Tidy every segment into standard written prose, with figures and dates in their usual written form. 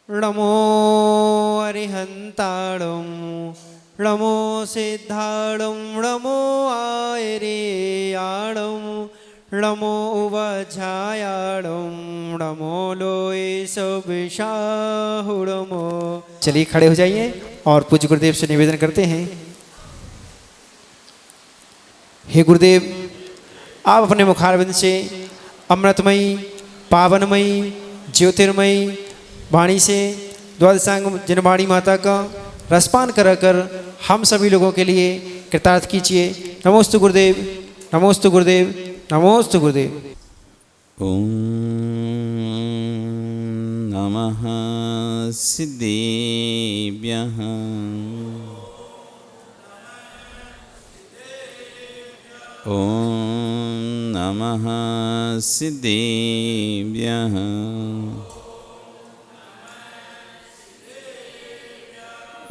नमो अरिहंताणं नमो सिद्धाणं नमो आयरेयाणं नमो उवझायाणं नमो लोय सविशाहुणमो। चलिए खड़े हो जाइए और पूज्य गुरुदेव से निवेदन करते हैं। हे गुरुदेव, आप अपने मुखारविंद से अमृतमयी पावनमयी ज्योतिर्मयी वाणी से द्वादशांग जनवाणी माता का रसपान कर हम सभी लोगों के लिए कृतार्थ कीजिए। नमोस्तु गुरुदेव, नमोस्तु गुरुदेव, नमोस्तु गुरुदेव। ओम नमः सिद्धेभ्यः। ओम नमः सिद्धेभ्यः।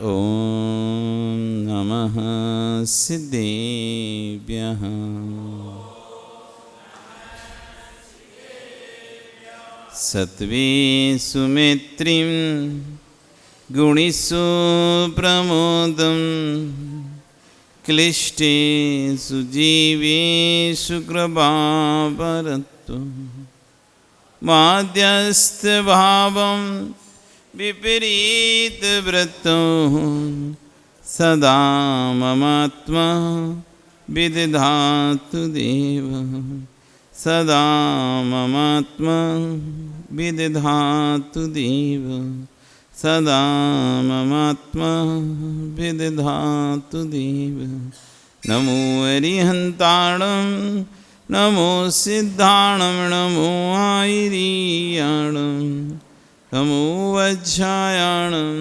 ओम नमः सिद्धेभ्यः। सत्वे सुमित्रिं गुणिषु प्रमोदं क्लिष्टे सुजीवेषु कृपावरत्वं माध्यस्थभावं विपरीतवृत्तौ सदा ममात्मा विदधातु देवः। सदा ममात्मा विदधातु देवः। सदा ममात्मा विदधातु देवः। नमो अरिहन्ताणं नमो सिद्धाणं नमो आयरीयाणं नमो वज्रायाणं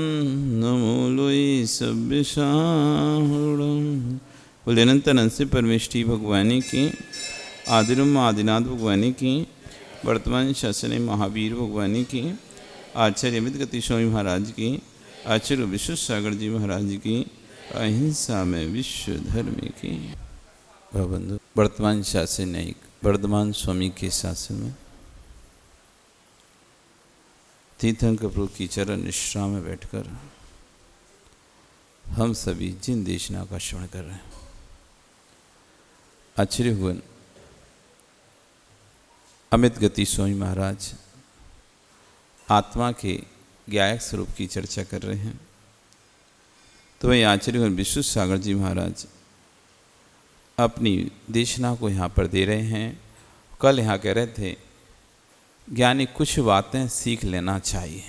नमो लोय सव्यसाहुणं। बोले अनंत अनंत से परमेष्ठी भगवानी की, आदिरम आदिनाथ भगवानी की, वर्तमान शासन महावीर भगवानी की, आचार्य अमित गति स्वामी महाराज की, आचार्य विश्व सागर जी महाराज की, अहिंसा में विश्व धर्म की। बंधु, वर्तमान शासन न्यायिक वर्धमान स्वामी के शासन में तीर्थंकर प्रभु की चरण निष्ठा में बैठकर हम सभी जिन देशना का श्रवण कर रहे हैं, आचार्य भगवान अमित गति स्वामी महाराज आत्मा के ज्ञायक स्वरूप की चर्चा कर रहे हैं। तो वही आचार्य विश्व सागर जी महाराज अपनी देशना को यहाँ पर दे रहे हैं। कल यहाँ कह रहे थे ज्ञानी कुछ बातें सीख लेना चाहिए,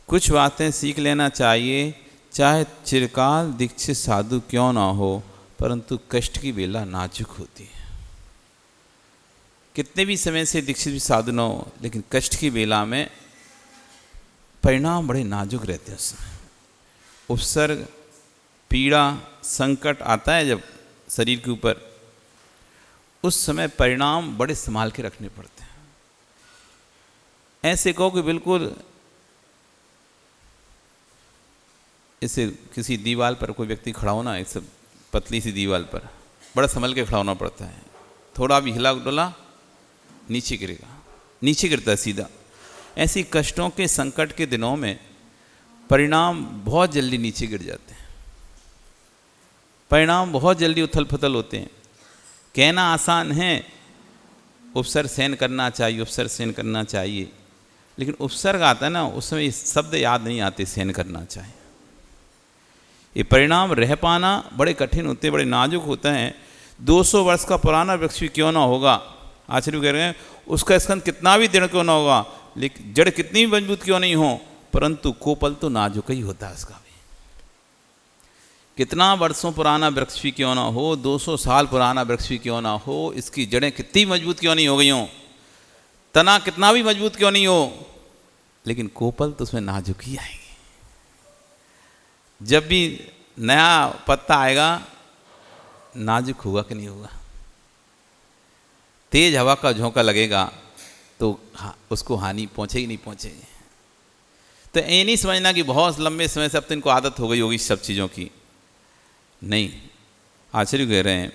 कुछ बातें सीख लेना चाहिए, चाहे चिरकाल दीक्षित साधु क्यों ना हो, परंतु कष्ट की बेला नाजुक होती है। कितने भी समय से दीक्षित भी साधु न हो, लेकिन कष्ट की बेला में परिणाम बड़े नाजुक रहते हैं। उसमें उपसर्ग, पीड़ा, संकट आता है जब शरीर के ऊपर, उस समय परिणाम बड़े संभाल के रखने पड़ते हैं। ऐसे कहो कि बिल्कुल इसे किसी दीवार पर कोई व्यक्ति खड़ा होना, एक सब पतली सी दीवार पर बड़ा संभल के खड़ा होना पड़ता है। थोड़ा भी हिला डुला नीचे गिरेगा, नीचे गिरता है सीधा। ऐसी कष्टों के संकट के दिनों में परिणाम बहुत जल्दी नीचे गिर जाते हैं, परिणाम बहुत जल्दी उथल पुथल होते हैं। कहना आसान है उपसर्ग सहन करना चाहिए, उपसर्ग सहन करना चाहिए, लेकिन उपसर्ग आता है ना, उस समय शब्द याद नहीं आते सहन करना चाहिए। ये परिणाम रह पाना बड़े कठिन होते, बड़े नाजुक होते हैं। 200 वर्ष का पुराना वृक्ष भी क्यों ना होगा, आचार्य कह रहे हैं, उसका स्कंद कितना भी दृढ़ क्यों ना होगा, लेकिन जड़ कितनी भी मजबूत क्यों नहीं हो, परंतु कोपल तो नाजुक ही होता है उसका भी। कितना वर्षों पुराना वृक्ष भी क्यों ना हो, 200 साल पुराना वृक्ष भी क्यों ना हो, इसकी जड़ें कितनी मजबूत क्यों नहीं हो गई हों, तना कितना भी मजबूत क्यों नहीं हो, लेकिन कोपल तो उसमें नाजुक ही आएगी। जब भी नया पत्ता आएगा नाजुक होगा कि नहीं होगा। तेज हवा का झोंका लगेगा तो उसको हानि पहुंचेगी नहीं पहुंचेगी। तो ये नहीं समझना कि बहुत लंबे समय से अब तो इनको आदत हो गई होगी सब चीज़ों की, नहीं। आचार्य कह रहे हैं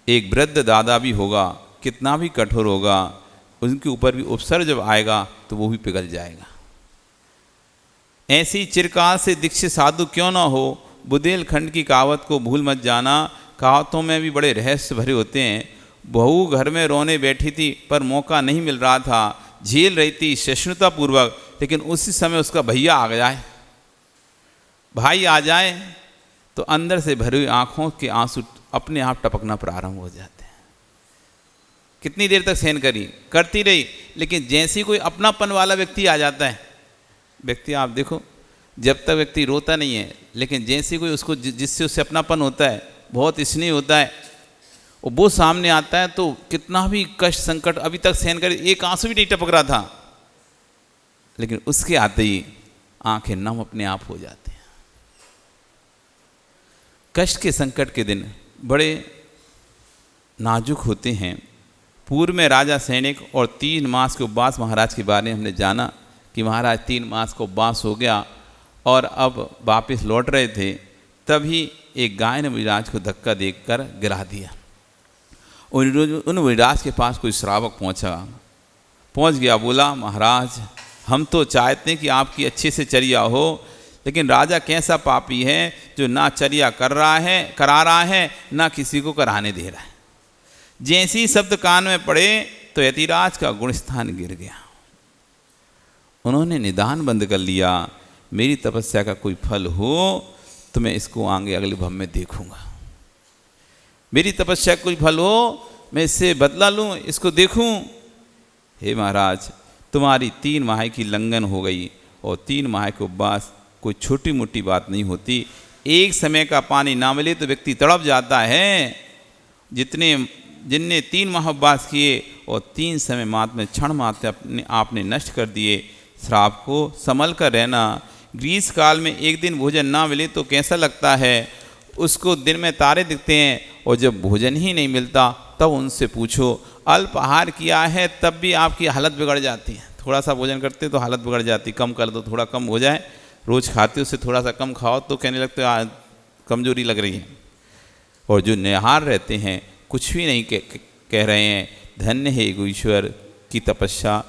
एक वृद्ध दादा भी होगा, कितना भी कठोर होगा, उनके ऊपर भी उपसर्ग जब आएगा तो वो भी पिघल जाएगा। ऐसी चिरकाल से दीक्षित साधु क्यों ना हो, बुंदेलखंड की कहावत को भूल मत जाना। कहावतों में भी बड़े रहस्य भरे होते हैं। बहू घर में रोने बैठी थी पर मौका नहीं मिल रहा था, झेल रही थी सहिष्णुतापूर्वक, लेकिन उसी समय उसका भैया आ जाए, भाई आ जाए तो अंदर से भरी हुई आँखों के आंसू अपने आप टपकना प्रारंभ हो जाते हैं। कितनी देर तक सहन करती रही, लेकिन जैसे ही कोई अपनापन वाला व्यक्ति आ जाता है, व्यक्ति आप देखो जब तक व्यक्ति रोता नहीं है, लेकिन जैसे कोई उसको जिससे उससे अपनापन होता है, बहुत स्नेह होता है, और वो सामने आता है तो कितना भी कष्ट संकट अभी तक सहन कर, एक आंसू भी नहीं टपक रहा था, लेकिन उसके आते ही आंखें नम अपने आप हो जाती हैं। कष्ट के संकट के दिन बड़े नाजुक होते हैं। पूर्व में राजा सैनिक और 3 मास के उपवास महाराज के बारे में हमने जाना कि महाराज 3 मास का उपवास हो गया और अब वापस लौट रहे थे, तभी एक गाय ने विराज को धक्का देकर गिरा दिया। उन विराज के पास कोई श्रावक पहुंच गया, बोला महाराज हम तो चाहते हैं कि आपकी अच्छे से चर्या हो, लेकिन राजा कैसा पापी है जो ना चर्या करा रहा है ना किसी को कराने दे रहा है। जैसे ही शब्द कान में पड़े तो यतिराज का गुणस्थान गिर गया। उन्होंने निदान बंद कर लिया, मेरी तपस्या का कोई फल हो तो मैं इसको आगे अगले भव में देखूंगा, मेरी तपस्या का कोई फल हो मैं इससे बदला लूं, इसको देखूं। हे महाराज तुम्हारी 3 माह की लंघन हो गई, और 3 माह के उपवास कोई छोटी मोटी बात नहीं होती। एक समय का पानी ना मिले तो व्यक्ति तड़प जाता है। जिनने 3 माह उपवास किए और 3 समय मात्र में क्षण मात्र आपने नष्ट कर दिए। श्राप को संभल कर रहना। ग्रीष्म काल में एक दिन भोजन ना मिले तो कैसा लगता है, उसको दिन में तारे दिखते हैं, और जब भोजन ही नहीं मिलता तब उनसे पूछो। अल्प आहार किया है तब भी आपकी हालत बिगड़ जाती है। थोड़ा सा भोजन करते तो हालत बिगड़ जाती, कम कर दो, थोड़ा कम हो जाए, रोज़ खाते उससे थोड़ा सा कम खाओ तो कहने लगते कमजोरी लग रही है। और जो निहार रहते हैं कुछ भी नहीं कह रहे हैं, धन्य है ईश्वर की तपस्या।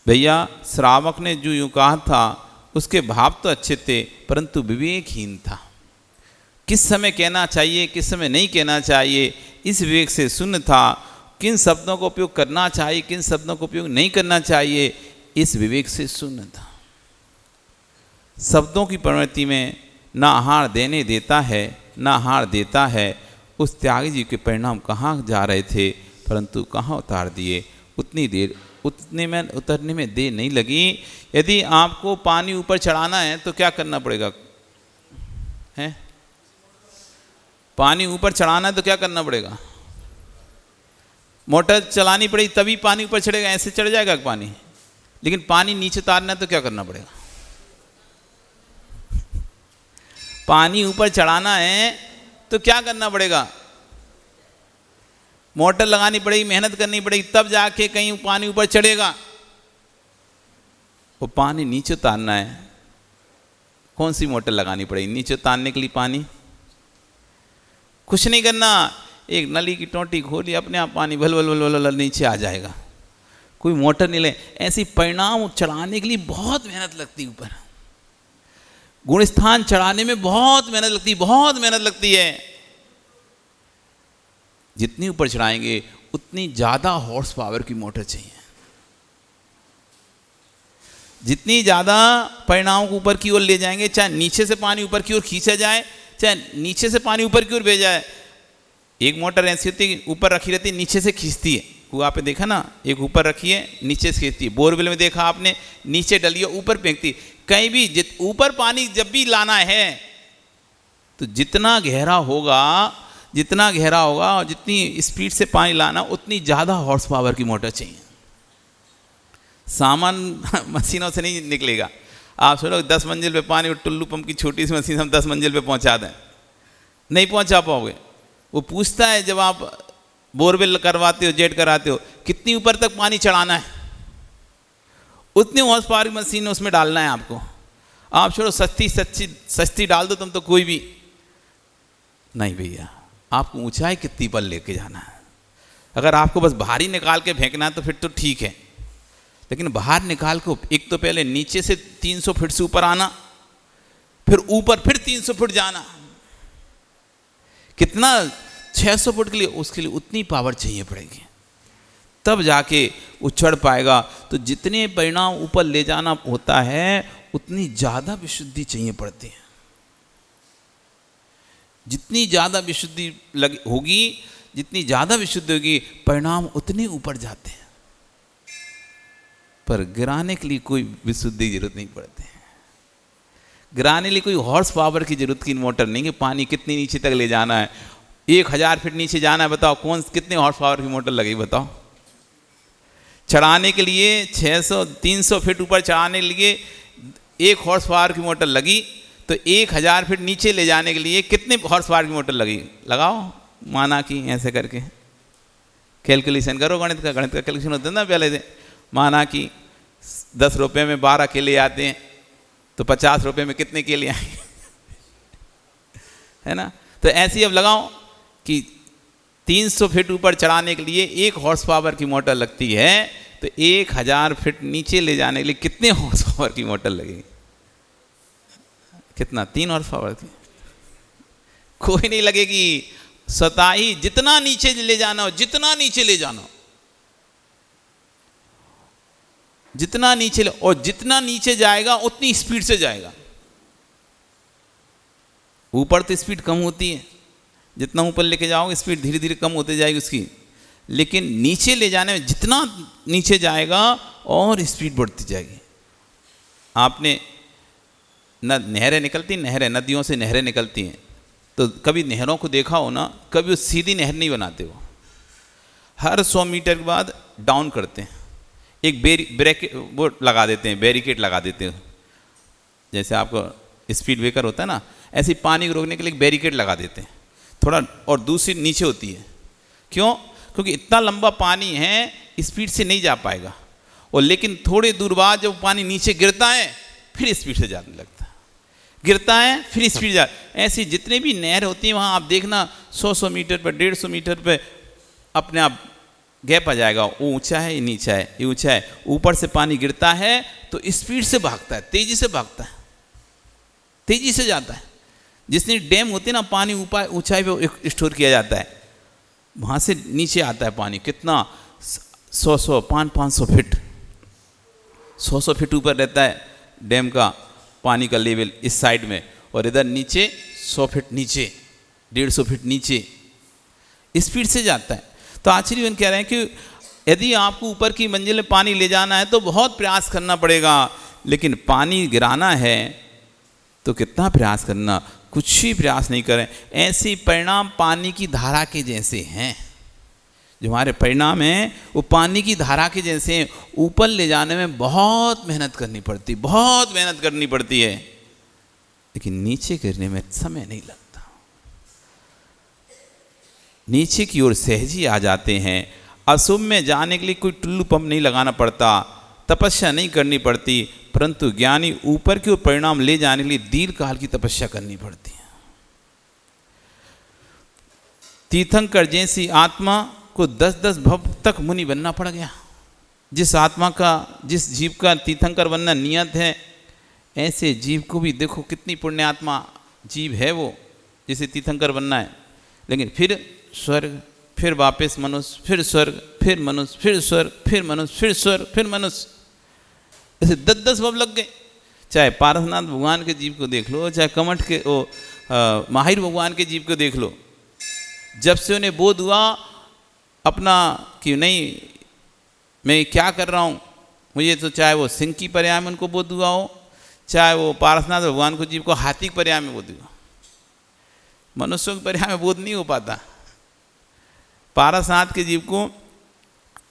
भैया श्रावक ने जो यूँ कहा था उसके भाव तो अच्छे थे, परंतु विवेकहीन था। किस समय कहना चाहिए किस समय नहीं कहना चाहिए, इस विवेक से शून्य था। किन शब्दों का उपयोग करना चाहिए किन शब्दों का उपयोग नहीं करना चाहिए, इस विवेक से शून्य था। शब्दों की प्रवृत्ति में ना आहार देने देता है ना आहार देता है। उस त्यागी जी के परिणाम कहाँ जा रहे थे, परंतु कहाँ उतार दिए। उतने में उतरने में देर नहीं लगी। यदि आपको पानी ऊपर चढ़ाना है तो क्या करना पड़ेगा, हैं? पानी ऊपर चढ़ाना है तो क्या करना पड़ेगा, मोटर चलानी पड़ेगी तभी पानी ऊपर चढ़ेगा, ऐसे चढ़ जाएगा पानी। लेकिन पानी नीचे उतारना है तो क्या करना पड़ेगा, पानी ऊपर चढ़ाना है तो क्या करना पड़ेगा, मोटर लगानी पड़ेगी, मेहनत करनी पड़ेगी, तब जाके कहीं पानी ऊपर चढ़ेगा। वो पानी नीचे उतारना है, कौन सी मोटर लगानी पड़ेगी नीचे उतारने के लिए? पानी कुछ नहीं करना, एक नली की टोंटी खोली, अपने आप पानी भल भल भल भल नीचे आ जाएगा, कोई मोटर नहीं ले। ऐसी परिणाम चढ़ाने के लिए बहुत मेहनत लगती है, ऊपर गुणस्थान चढ़ाने में बहुत मेहनत लगती है, बहुत मेहनत लगती है। जितनी ऊपर चढ़ाएंगे उतनी ज़्यादा हॉर्स पावर की मोटर चाहिए, जितनी ज़्यादा परिणामों को ऊपर की ओर ले जाएंगे, चाहे नीचे से पानी ऊपर की ओर खींचा जाए चाहे नीचे से पानी ऊपर की ओर भेजा जाए। एक मोटर ऐसी होती है ऊपर रखी रहती है, नीचे से खींचती है। कुआं पे देखा ना, एक ऊपर रखी है नीचे से खींचती है। बोरवेल में देखा आपने, नीचे डली है ऊपर फेंकती। कहीं भी ऊपर पानी जब भी लाना है तो जितना गहरा होगा और जितनी स्पीड से पानी लाना, उतनी ज़्यादा हॉर्स पावर की मोटर चाहिए। सामान मशीनों से नहीं निकलेगा। आप सोचो 10 मंजिल पे पानी, टुल्लू पंप की छोटी सी मशीन हम 10 मंजिल पे पहुंचा दें, नहीं पहुंचा पाओगे। वो पूछता है जब आप बोरवेल करवाते हो, जेट कराते हो, कितनी ऊपर तक पानी चढ़ाना है, उतनी हॉर्स पावर की मशीन उसमें डालना है आपको। आप छोड़ो सस्ती डाल दो तुम तो, कोई भी नहीं भैया, आपको ऊंचाई कितनी पर लेके जाना है। अगर आपको बस बाहर ही निकाल के फेंकना है तो फिर तो ठीक है, लेकिन बाहर निकाल को एक तो पहले नीचे से 300 फीट से ऊपर आना, फिर ऊपर फिर 300 फीट जाना, कितना 600 फुट के लिए, उसके लिए उतनी पावर चाहिए पड़ेगी, तब जाके वो चढ़ पाएगा। तो जितने परिणाम ऊपर ले जाना होता है उतनी ज़्यादा विशुद्धि चाहिए पड़ती है। जितनी ज़्यादा विशुद्धि होगी, जितनी ज़्यादा विशुद्धि होगी, परिणाम उतने ऊपर जाते हैं। पर गिराने के लिए कोई विशुद्धि की जरूरत नहीं पड़ती है। गिराने के लिए कोई हॉर्स पावर की जरूरत की मोटर नहीं कि पानी कितनी नीचे तक ले जाना है, 1000 फीट नीचे जाना है, बताओ कौन कितने हॉर्स पावर की मोटर लगेगी बताओ। चढ़ाने के लिए 300 फीट ऊपर चढ़ाने के लिए 1 हॉर्स पावर की मोटर लगी, तो 1000 फीट नीचे ले जाने के लिए कितने हॉर्स पावर की मोटर लगी, लगाओ माना कि ऐसे करके कैलकुलेशन करो, गणित का कैलकुलेशन होता है ना पहले से। माना कि 10 रुपये में 12 केले आते हैं, तो 50 रुपये में कितने केले आएंगे है ना। तो ऐसे ही अब लगाओ कि 300 फीट ऊपर चढ़ाने के लिए 1 हॉर्स पावर की मोटर लगती है, तो 1000 फीट नीचे ले जाने के लिए कितने हॉर्स पावर की मोटर लगेगी, कितना 3 हॉर्स पावर की, कोई नहीं लगेगी। स्वतः ही जितना नीचे ले जाना हो, जितना नीचे ले जाना हो, जितना नीचे और जितना नीचे जाएगा उतनी स्पीड से जाएगा। ऊपर तो स्पीड कम होती है, जितना ऊपर लेके जाओगे स्पीड धीरे धीरे कम होती जाएगी उसकी, लेकिन नीचे ले जाने में जितना नीचे जाएगा और स्पीड बढ़ती जाएगी। आपने नहरें निकलती, नहरें नदियों से नहरें निकलती हैं, तो कभी नहरों को देखा हो ना, कभी वो सीधी नहर नहीं बनाते, वो हर 100 मीटर के बाद डाउन करते हैं, एक ब्रेक वो लगा देते हैं, बैरिकेड लगा देते हैं। जैसे आपको स्पीड ब्रेकर होता है ना, ऐसे पानी को रोकने के लिए एक बैरिकेड लगा देते हैं थोड़ा, और दूसरी नीचे होती है। क्यों? क्योंकि इतना लंबा पानी है, स्पीड से नहीं जा पाएगा, और लेकिन थोड़े दूर बाद जब पानी नीचे गिरता है फिर स्पीड से जाने लगता है, गिरता है फिर स्पीड जा। ऐसी जितने भी नहर होती हैं वहाँ आप देखना 100 मीटर पर 150 मीटर पर अपने आप गैप आ जाएगा, वो ऊंचा है ये नीचा है, ये ऊंचा है, ऊपर से पानी गिरता है तो स्पीड से भागता है, तेजी से भागता है, तेजी से जाता है। जितनी डैम होती है ना, पानी ऊपर ऊंचाई पे स्टोर किया जाता है, वहाँ से नीचे आता है पानी, कितना 500 फीट, 100 फीट ऊपर रहता है डैम का पानी का लेवल इस साइड में, और इधर नीचे 100 फीट नीचे, 150 फीट नीचे स्पीड से जाता है। तो आचार्य कह रहे हैं कि यदि आपको ऊपर की मंजिल में पानी ले जाना है तो बहुत प्रयास करना पड़ेगा, लेकिन पानी गिराना है तो कितना प्रयास करना, कुछ ही प्रयास नहीं करें। ऐसे परिणाम पानी की धारा के जैसे हैं, जो हमारे परिणाम हैं वो पानी की धारा के जैसे हैं। ऊपर ले जाने में बहुत मेहनत करनी पड़ती, बहुत मेहनत करनी पड़ती है, लेकिन नीचे गिरने में समय नहीं लगता। नीचे की ओर सहज ही आ जाते हैं। अशुभ में जाने के लिए कोई टुल्लू पंप नहीं लगाना पड़ता, तपस्या नहीं करनी पड़ती, परंतु ज्ञानी ऊपर की ओर परिणाम ले जाने के लिए दीर्घ काल की तपस्या करनी पड़ती है। तीर्थंकर जैसी आत्मा को 10-10 भव तक मुनि बनना पड़ गया। जिस आत्मा का, जिस जीव का तीर्थंकर बनना नियत है, ऐसे जीव को भी देखो कितनी पुण्य आत्मा जीव है वो, जिसे तीर्थंकर बनना है, लेकिन फिर स्वर्ग, फिर वापस मनुष्य, फिर स्वर्ग, फिर मनुष्य, फिर स्वर्ग, फिर मनुष्य, फिर स्वर्ग, फिर मनुष्य, ऐसे 10-10 भव लग गए। चाहे पारसनाथ भगवान के जीव को देख लो, चाहे कमठ के माहिर भगवान के जीव को देख लो, जब से उन्हें बोध हुआ अपना कि नहीं मैं क्या कर रहा हूँ, मुझे तो चाहे वो सिंह की पर्याय में उनको बोध हुआ हो, चाहे वो पारसनाथ भगवान को जीव को हाथी की पर्याय में बोध हुआ, मनुष्यों की पर्याय में बोध नहीं हो पाता। पारसनाथ के जीव को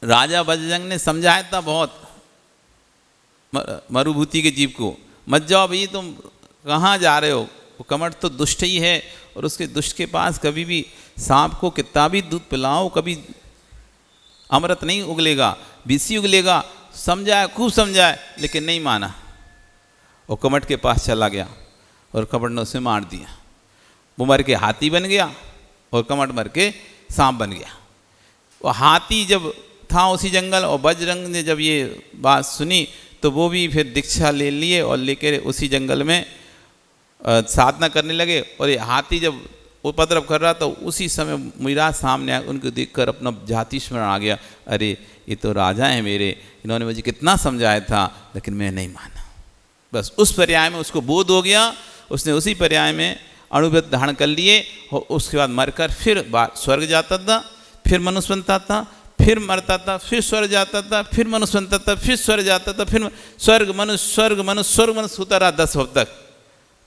राजा बजरंग ने समझाया था बहुत, मरुभूति के जीव को, मत जाओ भई तुम कहाँ जा रहे हो, वो कमठ तो दुष्ट ही है, और उसके दुष्ट के पास कभी भी सांप को कितना भी दूध पिलाओ कभी अमृत नहीं उगलेगा, बीसी उगलेगा। समझाया, खूब समझाया, लेकिन नहीं माना। वो कमठ के पास चला गया और कमठ ने उसे मार दिया। वो मर के हाथी बन गया और कमठ मर के सांप बन गया। वो हाथी जब था उसी जंगल, और बजरंग ने जब ये बात सुनी तो वो भी फिर दीक्षा ले लिए और लेकर उसी जंगल में साधना करने लगे। और ये हाथी जब उपद्रव कर रहा तो उसी समय मुनिराज सामने आए, उनको देखकर अपना जाति स्मरण आ गया, अरे ये तो राजा हैं मेरे, इन्होंने मुझे कितना समझाया था लेकिन मैं नहीं माना। बस उस पर्याय में उसको बोध हो गया, उसने उसी पर्याय में अणुव्रत धारण कर लिए और उसके बाद मरकर फिर स्वर्ग जाता था, फिर मनुष्य बनता था, फिर मरता था, फिर स्वर्ग जाता था, फिर मनुष्य बनता था, फिर स्वर्ग जाता था, फिर स्वर्ग मनुष्य स्वर्ग मनुष्य स्वर्ग मनुष्य होता रहा 10 वर्ष तक।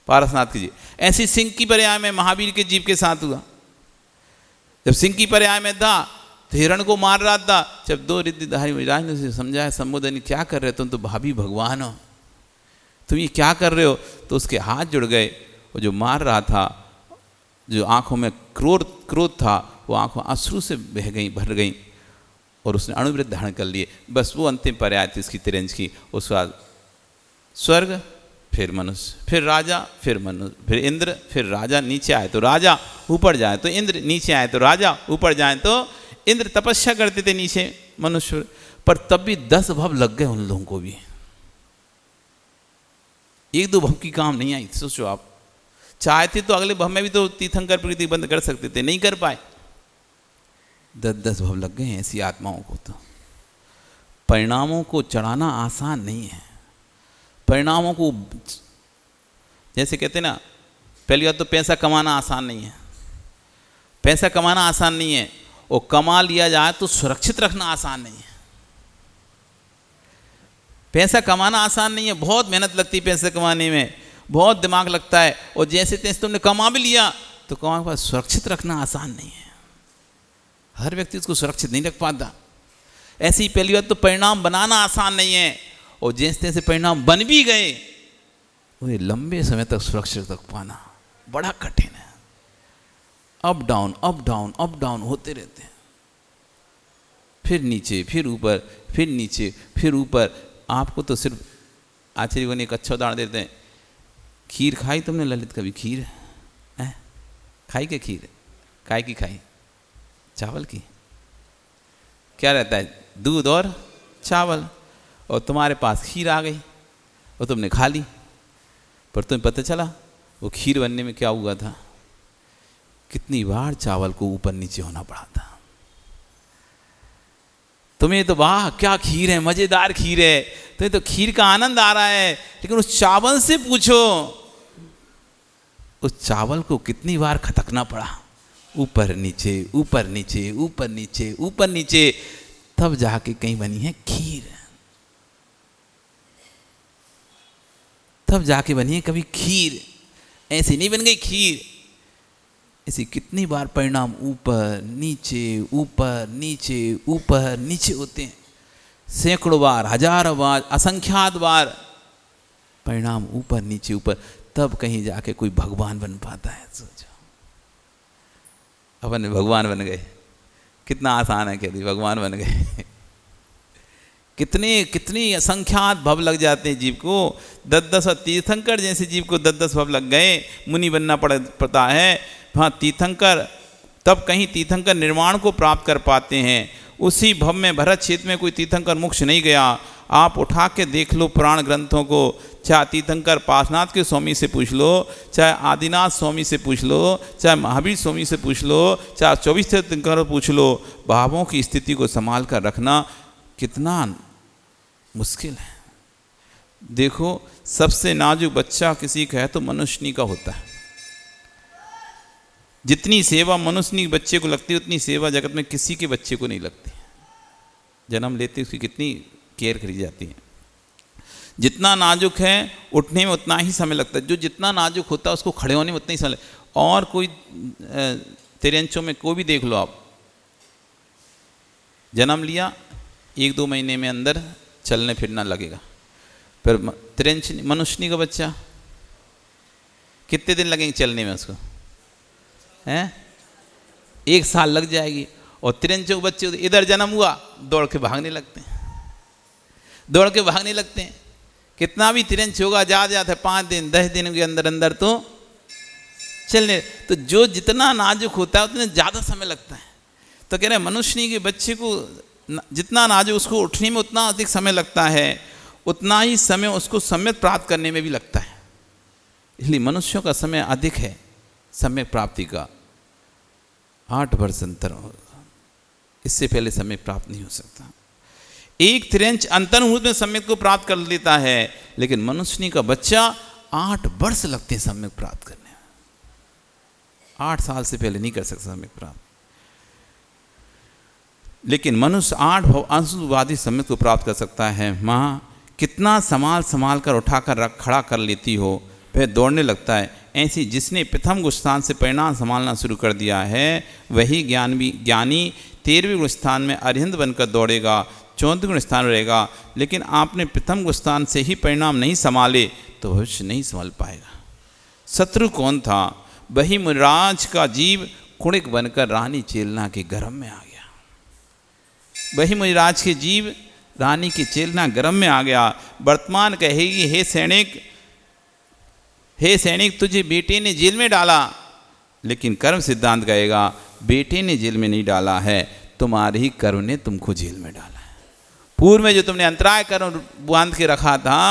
पारसनाथ की जी ऐसी सिंह की पर्याय में महावीर के जीव के साथ हुआ। जब सिंह की पर्याय में था तो हिरण को मार रहा था, जब 2 रिद्धिधारी मुनिराज ने उसे समझाया, संबोधन क्या कर रहे हो तुम, तो भाभी भगवान हो, तुम ये क्या कर रहे हो। तो उसके हाथ जुड़ गए, वो जो मार रहा था, जो आंखों में क्रोध था, वो आंखों अश्रु से बह गई, भर गई, और उसने अणुव्रत धारण कर लिए। बस वो अंतिम पर्याय थी उसकी तिरंज की। उसके बाद स्वर्ग, फिर मनुष्य, फिर राजा, फिर मनुष्य, फिर इंद्र, फिर राजा, नीचे आए तो राजा, ऊपर जाए तो इंद्र, नीचे आए तो राजा, ऊपर जाए तो इंद्र। तपस्या करते थे नीचे मनुष्य, पर तब भी 10 भव लग गए उन लोगों को भी। 1-2 भव की काम नहीं आई। सोचो आप, चाहते तो अगले भव में भी तो तीर्थंकर प्रीति बंद कर सकते थे, नहीं कर पाए। 10-10 भव लग गए ऐसी आत्माओं को। तो परिणामों को चढ़ाना आसान नहीं है। परिणामों को, जैसे कहते हैं ना, पहली बात तो पैसा कमाना आसान नहीं है, पैसा कमाना आसान नहीं है, और कमा लिया जाए तो सुरक्षित रखना आसान नहीं है। पैसा कमाना आसान नहीं है, बहुत मेहनत लगती है पैसे कमाने में, बहुत दिमाग लगता है, और जैसे तैसे तुमने कमा भी लिया तो कमा के बाद सुरक्षित रखना आसान नहीं है। हर व्यक्ति उसको सुरक्षित नहीं रख पाता। ऐसी पहली बात तो परिणाम बनाना आसान नहीं है, और जैसे तैसे परिणाम बन भी गए उन्हें लंबे समय तक सुरक्षित रख पाना बड़ा कठिन है। Up down up down up down होते रहते हैं, फिर नीचे, फिर ऊपर, फिर नीचे, फिर ऊपर। आपको तो सिर्फ आचार्य को एक अच्छा उदाहरण देते हैं। खीर खाई तुमने ललित कभी? खीर है खाई के? खीर काय की खाई? चावल की। क्या रहता है? दूध और चावल। और तुम्हारे पास खीर आ गई और तुमने खा ली, पर तुम्हें पता चला वो खीर बनने में क्या हुआ था, कितनी बार चावल को ऊपर नीचे होना पड़ा था। तुम्हें तो वाह क्या खीर है, मजेदार खीर है, तुम्हें तो खीर का आनंद आ रहा है, लेकिन उस चावल से पूछो उस चावल को कितनी बार खटकना पड़ा, ऊपर नीचे ऊपर नीचे ऊपर नीचे ऊपर नीचे, तब जाके कहीं बनी है खीर। तब जाके बनी है कभी खीर, ऐसी नहीं बन गई खीर। ऐसी कितनी बार परिणाम ऊपर नीचे ऊपर नीचे ऊपर नीचे होते हैं, सैकड़ों बार, हजारों बार, असंख्यात बार परिणाम ऊपर नीचे ऊपर, तब कहीं जाके कोई भगवान बन पाता है। सोचो अपन भगवान बन गए, कितना आसान है, कहती भगवान बन गए। कितनी असंख्यात भव लग जाते हैं जीव को। 10-10 तीर्थंकर जैसे जीव को 10-10 भव लग गए, मुनि बनना पड़ता है। हाँ, तीर्थंकर तब कहीं तीर्थंकर निर्वाण को प्राप्त कर पाते हैं। उसी भव में भरत क्षेत्र में कोई तीर्थंकर मोक्ष नहीं गया। आप उठा के देख लो पुराण ग्रंथों को, चाहे तीर्थंकर पार्श्वनाथ के स्वामी से पूछ लो, चाहे आदिनाथ स्वामी से पूछ लो, चाहे महावीर स्वामी से पूछ लो, चाहे 24 तीर्थंकर पूछ लो, भावों की स्थिति को संभाल कर रखना कितना मुश्किल है। देखो, सबसे नाजुक बच्चा किसी का है तो मनुष्यनी का होता है। जितनी सेवा मनुष्यनी बच्चे को लगती है उतनी सेवा जगत में किसी के बच्चे को नहीं लगती। जन्म लेते उसकी कितनी केयर करी जाती है। जितना नाजुक है उठने में उतना ही समय लगता है, जो जितना नाजुक होता है उसको खड़े होने में उतना ही समय लगता है। और कोई तिरंचों में कोई भी देख लो आप, जन्म लिया 1-2 महीने में अंदर चलने फिरना लगेगा, फिर तिरंच मनुष्यनी का बच्चा कितने दिन लगेंगे चलने में उसको, हैं? 1 साल लग जाएगी। और तिरंचों के बच्चे इधर जन्म हुआ दौड़ के भागने लगते हैं, दौड़ के भागने लगते हैं। कितना भी तिरंच होगा, ज़्यादा 5 दिन 10 दिन के अंदर अंदर तो चलने। तो जो जितना नाजुक होता है उतने ज़्यादा समय लगता है। तो कह रहे हैं मनुष्य के बच्चे को जितना नाजुक, उसको उठने में उतना अधिक समय लगता है, उतना ही समय उसको सम्यक प्राप्त करने में भी लगता है। इसलिए मनुष्यों का समय अधिक है सम्यक प्राप्ति का, 8 वर्ष अंतर होगा, इससे पहले समय प्राप्त नहीं हो सकता। 1 त्रिंच अंतर मुहूर्त में सम्यक को प्राप्त कर लेता है, लेकिन मनुष्य का बच्चा 8 वर्ष लगते हैं सम्यक प्राप्त करने में। 8 साल से पहले नहीं कर सकता सम्यक प्राप्त, लेकिन मनुष्य 8 अंशवादी सम्यक को प्राप्त कर सकता है। माँ कितना संभाल कर उठाकर खड़ा कर लेती हो, वह दौड़ने लगता है। ऐसी जिसने प्रथम गुण स्थान से परिणाम संभालना शुरू कर दिया है, वही ज्ञानी 13वें गुण स्थान में अरिहंत बनकर दौड़ेगा, 14वें गुण स्थान रहेगा। लेकिन आपने प्रथम गुण स्थान से ही परिणाम नहीं संभाले तो भविष्य नहीं संभाल पाएगा। शत्रु कौन था? वही मुनिराज का जीव कुणिक बनकर रानी चेलना के गर्भ में आ गया। वही मुनिराज के जीव रानी की चेलना गर्भ में आ गया। वर्तमान कहेगी, हे सैनिक तुझे बेटे ने जेल में डाला, लेकिन कर्म सिद्धांत कहेगा बेटे ने जेल में नहीं डाला है, तुम्हारे ही कर्म ने तुमको जेल में डाला है। पूर्व में जो तुमने अंतराय कर्म बांध के रखा था,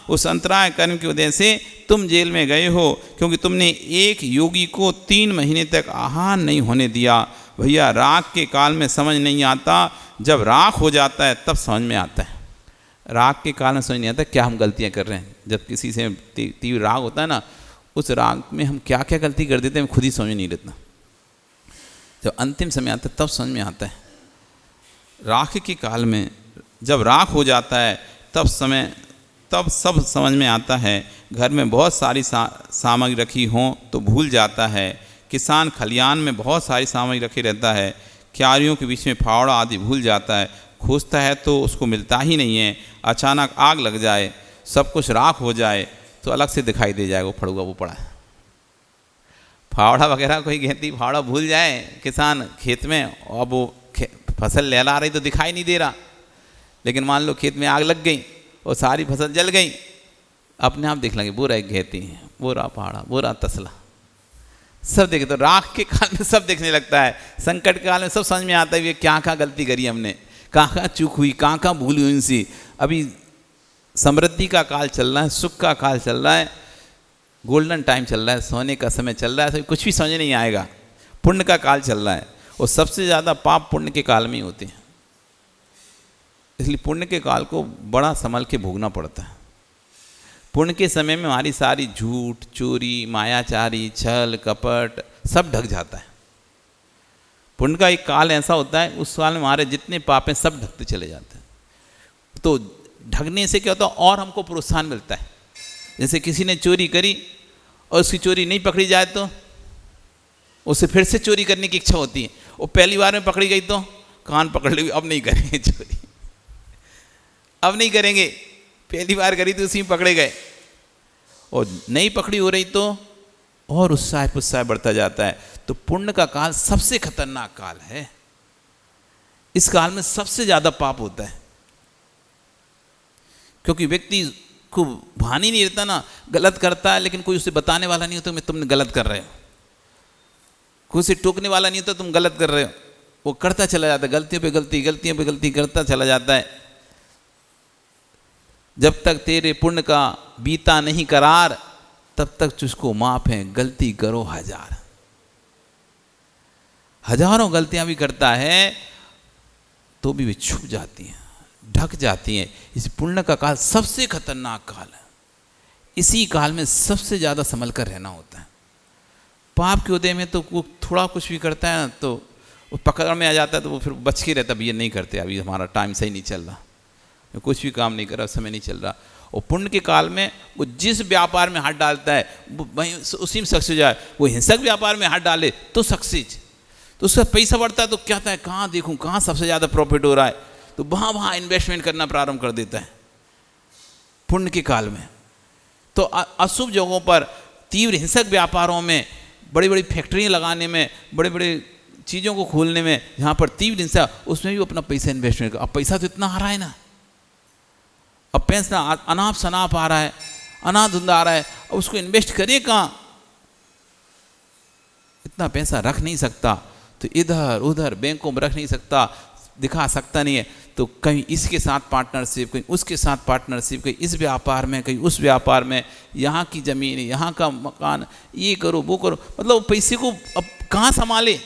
उस अंतराय कर्म की वजह से तुम जेल में गए हो, क्योंकि तुमने एक योगी को 3 महीने तक आहार नहीं होने दिया। भैया राख के काल में समझ नहीं आता, जब राख हो जाता है तब समझ में आता है। राग के काल में समझ नहीं आता क्या हम गलतियां कर रहे हैं। जब किसी से तीव्र राग होता है ना, उस राग में हम क्या क्या गलती कर देते हैं खुद ही समझ नहीं लेता। जब अंतिम समय आता है तब समझ में आता है। राख के काल में जब राख हो जाता है तब सब समझ में आता है। घर में बहुत सारी सामग्री रखी हो तो भूल जाता है। किसान खलियान में बहुत सारी सामग्री रखी रहता है, क्यारियों के बीच में फावड़ा आदि भूल जाता है। खोजता है तो उसको मिलता ही नहीं है। अचानक आग लग जाए, सब कुछ राख हो जाए तो अलग से दिखाई दे जाएगा वो फड़ुआ वो पड़ा है। फावड़ा वगैरह कोई खेती फावड़ा भूल जाए किसान खेत में, और वो फसल लहला रही तो दिखाई नहीं दे रहा। लेकिन मान लो खेत में आग लग गई और सारी फसल जल गई, अपने आप देख लेंगे वो रह खेती है, वो रहा पहाड़ा, वो रहा तसला, सब देखे। तो राख के काल में सब देखने लगता है। संकट के काल में सब समझ में आता है ये क्या क्या गलती करी हमने, कहाँ चूक हुई, कहाँ भूल हुई उनसी। अभी समृद्धि का काल चल रहा है, सुख का काल चल रहा है, गोल्डन टाइम चल रहा है, सोने का समय चल रहा है, तो कुछ भी समझ नहीं आएगा। पुण्य का काल चल रहा है, और सबसे ज़्यादा पाप पुण्य के काल में ही होते हैं। इसलिए पुण्य के काल को बड़ा संभल के भोगना पड़ता है। पुण्य के समय में हमारी सारी झूठ, चोरी, मायाचारी, छल, कपट सब ढक जाता है। पुण्य का एक काल ऐसा होता है, उस काल में हमारे जितने पाप हैं सब ढकते चले जाते हैं। तो ढकने से क्या होता है, और हमको प्रोत्साहन मिलता है। जैसे किसी ने चोरी करी और उसकी चोरी नहीं पकड़ी जाए तो उसे फिर से चोरी करने की इच्छा होती है। वो पहली बार में पकड़ी गई तो कान पकड़ ली, अब नहीं करेंगे चोरी, अब नहीं करेंगे। पहली बार करी तो उसी में पकड़े गए, और नहीं पकड़ी हो रही तो और उत्साह बढ़ता जाता है। तो पुण्य का काल सबसे खतरनाक काल है। इस काल में सबसे ज़्यादा पाप होता है, क्योंकि व्यक्ति को भान ही नहीं रहता ना, गलत करता है लेकिन कोई उसे बताने वाला नहीं होता तुमने गलत कर रहे हो, कोई उसे टोकने वाला नहीं होता तुम गलत कर रहे हो। वो करता चला जाता है, गलतियों पे गलती करता चला जाता है। जब तक तेरे पुण्य का बीता नहीं करार, तब तक तुझको माफ है, गलती करो हजारों गलतियां भी करता है तो भी वे छुप जाती हैं, ढक जाती हैं। इस पुण्य का काल सबसे खतरनाक काल है। इसी काल में सबसे ज़्यादा संभल कर रहना होता है। पाप के उदय में तो वो थोड़ा कुछ भी करता है ना तो वो पकड़ में आ जाता है, तो वो फिर बच के रहता है, ये नहीं करते, अभी हमारा टाइम सही नहीं चल रहा, कुछ भी काम नहीं कर रहा, समय नहीं चल रहा। और पुण्य के काल में वो जिस व्यापार में हाथ डालता है वो वहीं उसी में सक्सेस हो जाए। वो हिंसक व्यापार में हाथ डाले तो सक्सेस, तो उसका पैसा बढ़ता है तो क्या है, कहाँ देखूँ कहाँ सबसे ज़्यादा प्रॉफिट हो रहा है, तो वहाँ इन्वेस्टमेंट करना प्रारंभ कर देता है पुण्य के काल में। तो अशुभ जगहों पर, तीव्र हिंसक व्यापारों में, बड़ी बड़ी फैक्ट्रियाँ लगाने में, बड़े बड़े चीज़ों को खोलने में, जहाँ पर तीव्र हिंसा, उसमें भी अपना पैसा इन्वेस्टमेंट कर। अब पैसा तो इतना आ रहा है ना, अब पैसा अनाप शनाप आ रहा है, अनाधुंध आ रहा है, अब उसको इन्वेस्ट करे कहाँ, इतना पैसा रख नहीं सकता। तो इधर उधर बैंकों में रख नहीं सकता, दिखा सकता नहीं है, तो कहीं इसके साथ पार्टनरशिप, कहीं उसके साथ पार्टनरशिप, कहीं इस व्यापार में, कहीं उस व्यापार में, यहाँ की ज़मीन, यहाँ का मकान, ये करो वो करो, मतलब पैसे को अब कहाँ संभाले।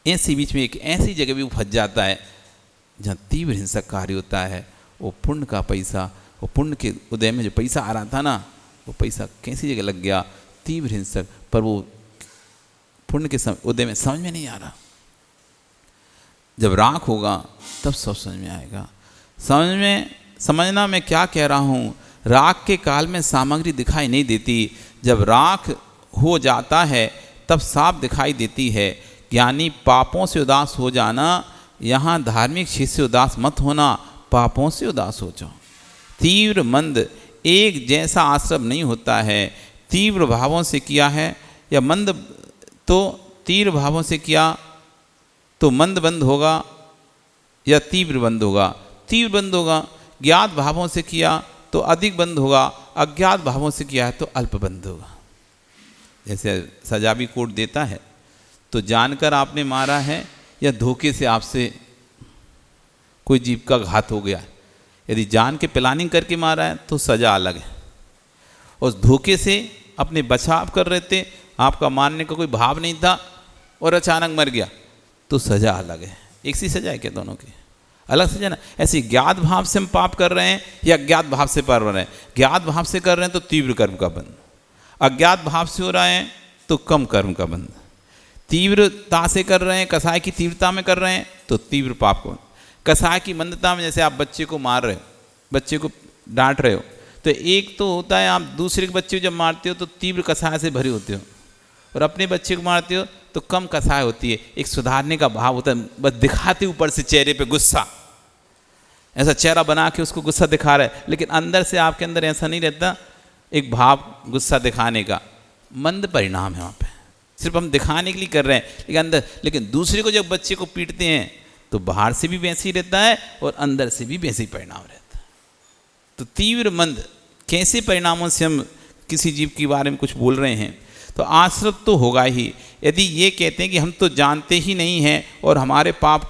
ऐसी बीच में एक ऐसी जगह भी वो फंस जाता है जहाँ तीव्र हिंसक कार्य होता है। वो पुण्य का पैसा, वो पुण्य के उदय में जो पैसा आ रहा था ना, वो पैसा कैसी जगह लग गया, तीव्र हिंसक, पर वो पुण्य के उदय में समझ में नहीं आ रहा। जब राख होगा तब सब समझ में आएगा। समझना मैं क्या कह रहा हूँ, राख के काल में सामग्री दिखाई नहीं देती, जब राख हो जाता है तब साफ दिखाई देती है। यानी पापों से उदास हो जाना, यहाँ धार्मिक चीज से उदास मत होना, पापों से उदास हो जाओ। तीव्र मंद एक जैसा आश्रम नहीं होता है, तीव्र भावों से किया है या मंद, तो तीव्र भावों से किया तो मंद बंद होगा या तीव्र बंद होगा। तीव्र बंद होगा, ज्ञात भावों से किया तो अधिक बंद होगा, अज्ञात भावों से किया है तो अल्प बंद होगा। जैसे सजा भी कोर्ट देता है, तो जानकर आपने मारा है या धोखे से आपसे कोई जीव का घात हो गया, यदि जान के प्लानिंग करके मारा है तो सज़ा अलग है, उस धोखे से अपने बचाव कर रहे थे, आपका मारने का कोई भाव नहीं था और अचानक मर गया तो सज़ा अलग है। एक सी सज़ा है क्या, दोनों की अलग सज़ा ना। ऐसे ज्ञात भाव से हम पाप कर रहे हैं या अज्ञात भाव से कर रहे हैं। ज्ञात भाव से कर रहे हैं तो तीव्र कर्म का बंध, अज्ञात भाव से हो रहा है तो कम कर्म का बंध। तीव्रता से कर रहे हैं, कसाय की तीव्रता में कर रहे हैं तो तीव्र पाप को, कसाय की मंदता में, जैसे आप बच्चे को मार रहे हो, बच्चे को डांट रहे हो, तो एक तो होता है आप दूसरे के बच्चे को जब मारते हो तो तीव्र कसाय से भरे होते हो, और अपने बच्चे को मारते हो तो कम कसाय होती है, एक सुधारने का भाव होता है, बस दिखाते ऊपर से चेहरे पे गुस्सा, ऐसा चेहरा बना के उसको गुस्सा दिखा रहा है, लेकिन अंदर से आपके अंदर ऐसा नहीं रहता एक भाव गुस्सा दिखाने का। मंद परिणाम है वहाँ पे, सिर्फ हम दिखाने के लिए कर रहे हैं, लेकिन अंदर, लेकिन दूसरे को जब बच्चे को पीटते हैं तो बाहर से भी वैसे ही रहता है और अंदर से भी वैसे ही परिणाम रहता है। तो तीव्र मंद कैसे परिणामों से हम किसी जीव के बारे में कुछ बोल रहे हैं, तो आश्रित तो होगा ही। यदि ये कहते हैं कि हम तो जानते ही नहीं हैं और हमारे पाप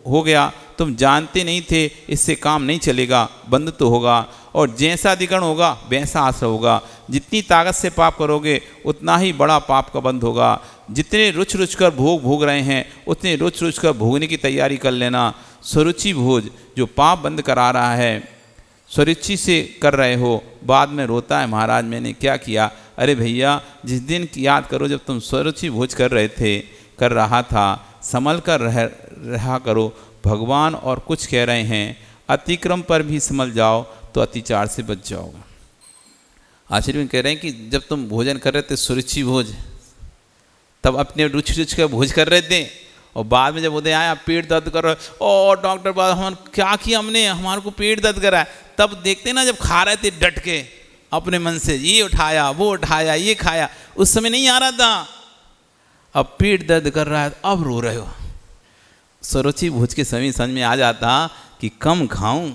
हो गया, तुम जानते नहीं थे, इससे काम नहीं चलेगा, बंद तो होगा, और जैसा अधिकरण होगा वैसा आश्रय होगा। जितनी ताकत से पाप करोगे उतना ही बड़ा पाप का बंद होगा। जितने रुच रुच कर भोग रहे हैं उतने रुच रुच कर भोगने की तैयारी कर लेना। स्वरुचि भोज जो पाप बंद करा रहा है, स्वरुचि से कर रहे हो, बाद में रोता है महाराज मैंने क्या किया। अरे भैया, जिस दिन की याद करो जब तुम स्वरुचि भोज कर रहा था, संभल कर रहा करो। भगवान और कुछ कह रहे हैं, अतिक्रम पर भी संभल जाओ तो अतिचार से बच जाओगे। आचार्य में कह रहे हैं कि जब तुम भोजन कर रहे थे सुरुचि भोज, तब अपने रुचि रुचि का भोज कर रहे थे, और बाद में जब उदय आया पेट दर्द कर रहे, और डॉक्टर बाद हम क्या किया हमने, हमारे को पेट दर्द करा है, तब देखते ना जब खा रहे थे डट के अपने मन से, ये उठाया वो उठाया ये खाया, उस समय नहीं आ रहा था, अब पेट दर्द कर रहा है अब रो रहे हो। स्वरुचि भोज के समय समझ में आ जाता कि कम खाऊं,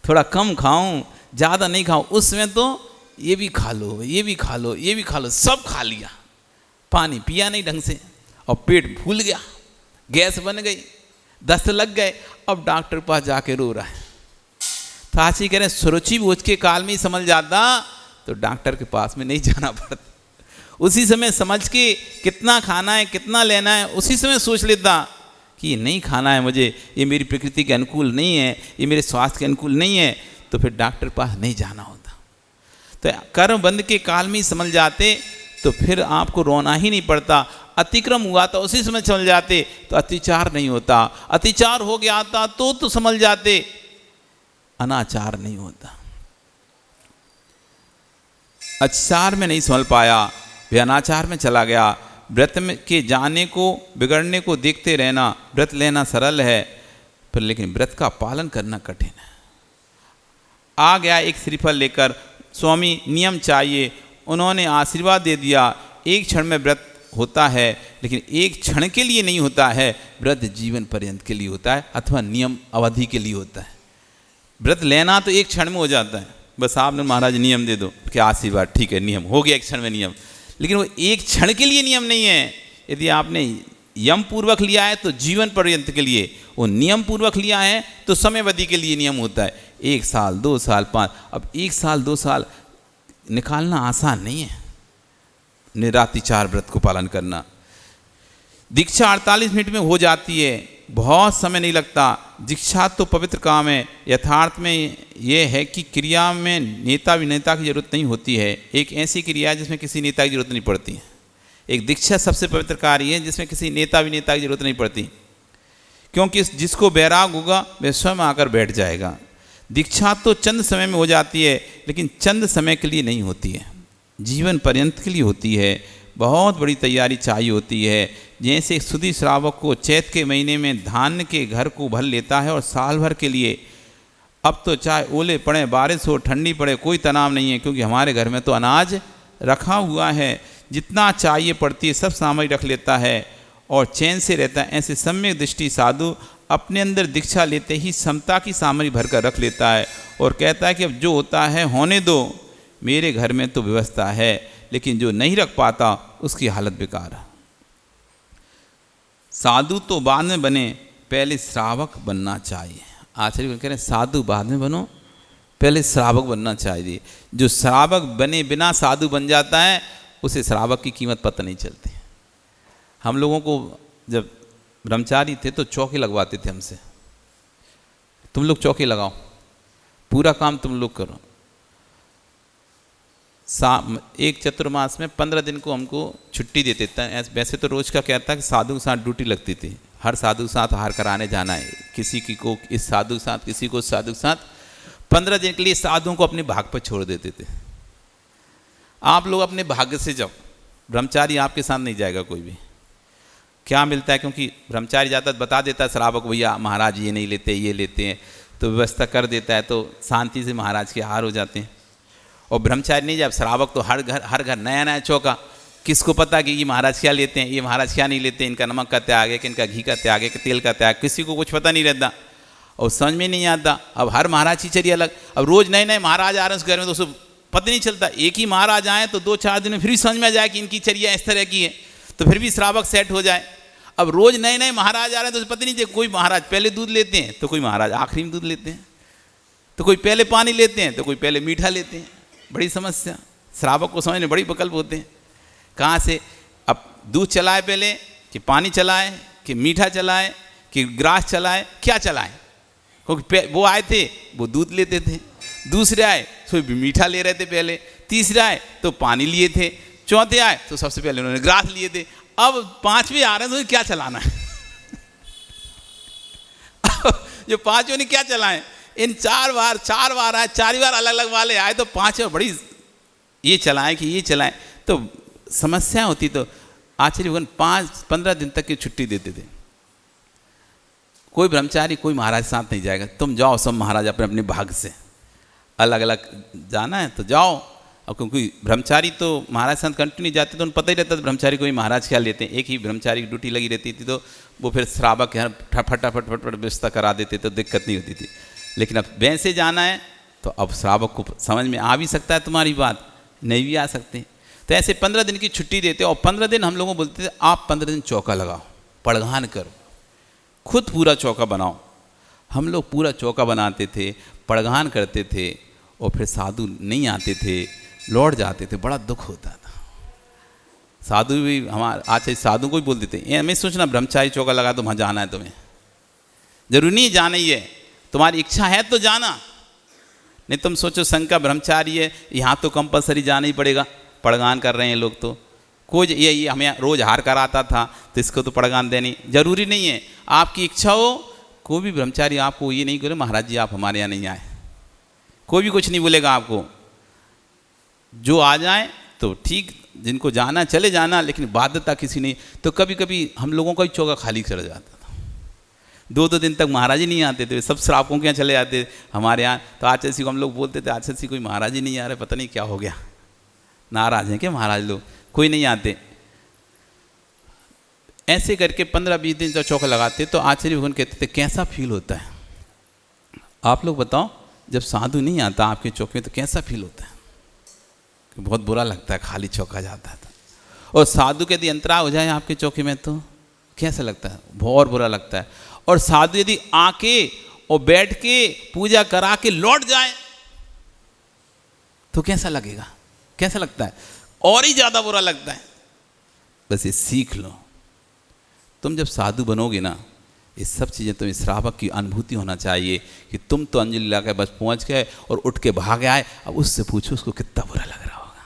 थोड़ा कम खाऊं, ज़्यादा नहीं खाऊं। उस समय तो ये भी खा लो ये भी खा लो ये भी खा लो, सब खा लिया, पानी पिया नहीं ढंग से और पेट फूल गया, गैस बन गई, दस्त लग गए, अब डॉक्टर के पास जाके रो रहा है। तो आज ही कह रहे हैं स्वरुचि भोज के काल में ही समझ जाता तो डॉक्टर के पास में नहीं जाना पड़ता, उसी समय समझ के कितना खाना है कितना लेना है उसी समय सोच लेता कि ये नहीं खाना है मुझे, ये मेरी प्रकृति के अनुकूल नहीं है, ये मेरे स्वास्थ्य के अनुकूल नहीं है, तो फिर डॉक्टर के पास नहीं जाना होता। तो कर्म बंद के काल में ही समझ जाते तो फिर आपको रोना ही नहीं पड़ता। अतिक्रम हुआ था उसी समय समझ जाते तो अतिचार नहीं होता, अतिचार हो गया था तो समझ जाते, अनाचार नहीं होता। अचार में नहीं समझ पाया, वे अनाचार में चला गया। व्रत में के जाने को बिगड़ने को देखते रहना, व्रत लेना सरल है पर लेकिन व्रत का पालन करना कठिन है। आ गया एक श्रीफल लेकर, स्वामी नियम चाहिए, उन्होंने आशीर्वाद दे दिया। एक क्षण में व्रत होता है लेकिन एक क्षण के लिए नहीं होता है, व्रत जीवन पर्यंत के लिए होता है अथवा नियम अवधि के लिए होता है। व्रत लेना तो एक क्षण में हो जाता है, बस आपने महाराज नियम दे दो क्या आशीर्वाद, ठीक है नियम हो गया एक क्षण में नियम, लेकिन वो एक क्षण के लिए नियम नहीं है। यदि आपने यम पूर्वक लिया है तो जीवन पर्यंत के लिए, वो नियम पूर्वक लिया है तो समयावधि के लिए नियम होता है, 1 साल 2 साल 5। अब 1 साल 2 साल निकालना आसान नहीं है, निरातिचार व्रत को पालन करना। दीक्षा 48 मिनट में हो जाती है, बहुत समय नहीं लगता। दीक्षा तो पवित्र काम है। यथार्थ में ये है कि क्रिया में नेता विनेता की जरूरत नहीं होती है। एक ऐसी क्रिया है जिसमें किसी नेता की जरूरत नहीं पड़ती है। एक दीक्षा सबसे पवित्र कार्य है जिसमें किसी नेता विनेता की जरूरत नहीं पड़ती, क्योंकि जिसको बैराग होगा वह स्वयं आकर बैठ जाएगा। दीक्षा तो चंद समय में हो जाती है, लेकिन चंद समय के लिए नहीं होती है, जीवन पर्यंत के लिए होती है। बहुत बड़ी तैयारी चाहिए होती है। जैसे सुधी श्रावक को चैत के महीने में धान के घर को भर लेता है और साल भर के लिए, अब तो चाहे ओले पड़े, बारिश हो, ठंडी पड़े, कोई तनाव नहीं है, क्योंकि हमारे घर में तो अनाज रखा हुआ है। जितना चाहिए पड़ती है सब सामग्री रख लेता है और चैन से रहता है। ऐसे सम्यक दृष्टि साधु अपने अंदर दीक्षा लेते ही समता की सामग्री भर कर रख लेता है और कहता है कि अब जो होता है होने दो, मेरे घर में तो व्यवस्था है। लेकिन जो नहीं रख पाता उसकी हालत बेकार है। साधु तो बाद में बने, पहले श्रावक बनना चाहिए। आचार्य कह रहे हैं साधु बाद में बनो, पहले श्रावक बनना चाहिए। जो श्रावक बने बिना साधु बन जाता है उसे श्रावक की कीमत पता नहीं चलती। हम लोगों को जब ब्रह्मचारी थे तो चौके लगवाते थे हमसे, तुम लोग चौके लगाओ, पूरा काम तुम लोग करो। एक चतुर्मास में 15 दिन को हमको छुट्टी देते थे। वैसे तो रोज का क्या था कि साधु के साथ ड्यूटी लगती थी, हर साधु के साथ आहार कराने जाना है, किसी की को इस साधु के साथ, किसी को साधु के साथ। 15 दिन के लिए साधुओं को अपने भाग पर छोड़ देते थे। आप लोग अपने भाग्य से जाओ, ब्रह्मचारी आपके साथ नहीं जाएगा कोई भी। क्या मिलता है, क्योंकि ब्रह्मचारी जाता बता देता है श्रावक भैया महाराज ये नहीं लेते, ये लेते हैं, तो व्यवस्था कर देता है, तो शांति से महाराज के आहार हो जाते हैं। और ब्रह्मचारी नहीं, जब श्रावक तो हर घर नया नया चौका, किसको पता कि ये महाराज क्या लेते हैं, ये महाराज क्या नहीं लेते, इनका नमक का त्याग है कि इनका घी का त्याग है कि तेल का त्याग, किसी को कुछ पता नहीं रहता और समझ में नहीं आता। अब हर महाराज की चर्या अलग। अब रोज नए नए महाराज आ रहे हैं उस घर में, तो उसको पता नहीं चलता। एक ही महाराज आए तो 2-4 दिन में फिर भी समझ में आ जाए कि इनकी चर्या इस तरह की है, तो फिर भी श्रावक सेट हो जाए। अब रोज नए नए महाराज आ रहे हैं तो पता नहीं चले, कोई महाराज पहले दूध लेते हैं तो कोई महाराज आखिरी में दूध लेते हैं, तो कोई पहले पानी लेते हैं तो कोई पहले मीठा लेते हैं। बड़ी समस्या, श्रावक को समझने बड़ी विकल्प होते हैं। कहाँ से अब दूध चलाए पहले कि पानी चलाए कि मीठा चलाए कि ग्रास चलाए, क्या चलाए? क्योंकि वो आए थे वो दूध लेते थे, दूसरे आए तो मीठा ले रहे थे पहले, तीसरे आए तो पानी लिए थे, चौथे आए तो सबसे पहले उन्होंने ग्रास लिए थे। अब 5वें आ रहे हैं तो क्या चलाना है? जो 5वें ने क्या चलाएं? इन 4 बार आए, 4 बार अलग अलग वाले आए तो 5 बार बड़ी ये चलाएं कि ये चलाएं, तो समस्या होती। तो आचार्य भगवान 5-15 दिन तक की छुट्टी देते थे। कोई ब्रह्मचारी कोई महाराज साथ नहीं जाएगा, तुम जाओ सब महाराज अपने अपने भाग से, अलग अलग जाना है तो जाओ। और क्योंकि ब्रह्मचारी तो महाराज साथ कंटिन्यू जाते तो उन्हें पता ही रहता था ब्रह्मचारी कोई महाराज क्या लेते हैं। एक ही ब्रह्मचारी की ड्यूटी लगी रहती थी तो वो फिर श्रावक यहाँ फटाफट व्यवस्था करा देते तो दिक्कत नहीं होती थी। लेकिन अब वैसे जाना है तो अब श्रावक को समझ में आ भी सकता है तुम्हारी बात, नहीं भी आ सकते। तो ऐसे 15 दिन की छुट्टी देते और 15 दिन हम लोगों को बोलते थे आप 15 दिन चौका लगाओ, पड़घान करो, खुद पूरा चौका बनाओ। हम लोग पूरा चौका बनाते थे, पड़घान करते थे और फिर साधु नहीं आते थे, लौट जाते थे, बड़ा दुख होता था। साधु भी हमारे आज साधु को भी बोल देते हैं, मैं सोचना ब्रह्मचारी चौका लगा तो वहाँ जाना है तुम्हें, जरूरी नहीं जाना ही है, तुम्हारी इच्छा है तो जाना, नहीं तुम सोचो संघ का ब्रह्मचारी है यहाँ तो कंपलसरी जाना ही पड़ेगा, पड़गान कर रहे हैं लोग। तो कोई ये हमें रोज हार कराता था तो इसको तो पड़गान देनी जरूरी नहीं है। आपकी इच्छा हो, कोई भी ब्रह्मचारी आपको ये नहीं करे महाराज जी आप हमारे यहाँ नहीं आए, कोई भी कुछ नहीं बोलेगा आपको। जो आ जाए तो ठीक, जिनको जाना चले जाना, लेकिन बाध्यता किसी नहीं। तो कभी कभी हम लोगों का ही चौका खाली चढ़ जाता था, 2-2 दिन तक महाराज ही नहीं आते थे, सब श्रावकों के यहाँ चले जाते हमारे यहाँ। तो आचार्य को हम लोग बोलते थे आचार्य कोई महाराज ही नहीं आ रहे, पता नहीं क्या हो गया, नाराज हैं क्या महाराज लोग, कोई नहीं आते। ऐसे करके 15-20 दिन जब चौका लगाते तो आचार्य भगवान कहते थे कैसा फील होता है आप लोग बताओ, जब साधु नहीं आता आपके चौके में तो कैसा फील होता है? बहुत बुरा लगता है, खाली चौका जाता था। और साधु के यदि अंतराय हो जाए आपके चौके में तो कैसा लगता है? बहुत बुरा लगता है। और साधु यदि आके और बैठ के पूजा करा के लौट जाए तो कैसा लगेगा? कैसा लगता है? और ही ज्यादा बुरा लगता है। बस ये सीख लो, तुम जब साधु बनोगे ना, ये सब चीज़ें तुम्हें श्रावक की अनुभूति होना चाहिए कि तुम तो अंजलि लगा के बस पहुंच गए और उठ के भाग आए। अब उससे पूछो उसको कितना बुरा लग रहा होगा।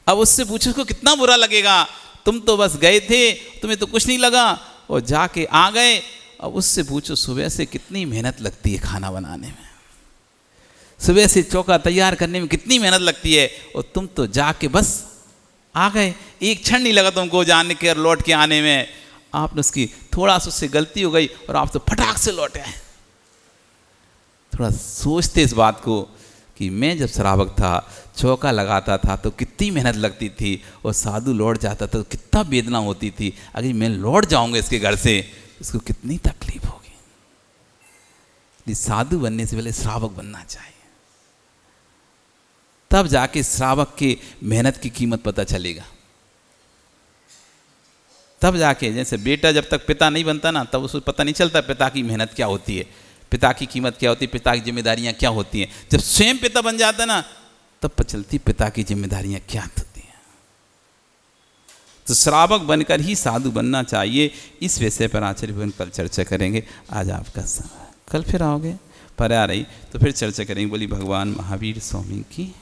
अब उससे पूछो उसको कितना बुरा लगेगा। तुम तो बस गए थे, तुम्हें तो कुछ नहीं लगा और जाके आ गए। अब उससे पूछो सुबह से कितनी मेहनत लगती है खाना बनाने में, सुबह से चौका तैयार करने में कितनी मेहनत लगती है, और तुम तो जाके बस आ गए। एक क्षण नहीं लगा तुमको जाने के और लौट के आने में। आपने उसकी थोड़ा सा उससे गलती हो गई और आप तो फटाक से लौट आए। थोड़ा सोचते इस बात को कि मैं जब श्रावक था, चौका लगाता था तो कितनी मेहनत लगती थी, और साधु लौट जाता था तो कितना वेदना होती थी। अगर मैं लौट जाऊंगा इसके घर से, इसको कितनी तकलीफ होगी। साधु बनने से पहले श्रावक बनना चाहिए, तब जाके श्रावक के मेहनत की कीमत पता चलेगा। तब जाके, जैसे बेटा जब तक पिता नहीं बनता ना, तब उसको पता नहीं चलता पिता की मेहनत क्या होती है, पिता की कीमत क्या होती है, पिता की जिम्मेदारियां क्या होती हैं। जब स्वयं पिता बन जाता है ना, तब पता चलती पिता की जिम्मेदारियां क्या होती हैं। तो श्रावक बनकर ही साधु बनना चाहिए। इस विषय पर आचार्य भगवान कल चर्चा करेंगे। आज आपका समय, कल फिर आओगे, पर आ रही तो फिर चर्चा करेंगे। बोली भगवान महावीर स्वामी की।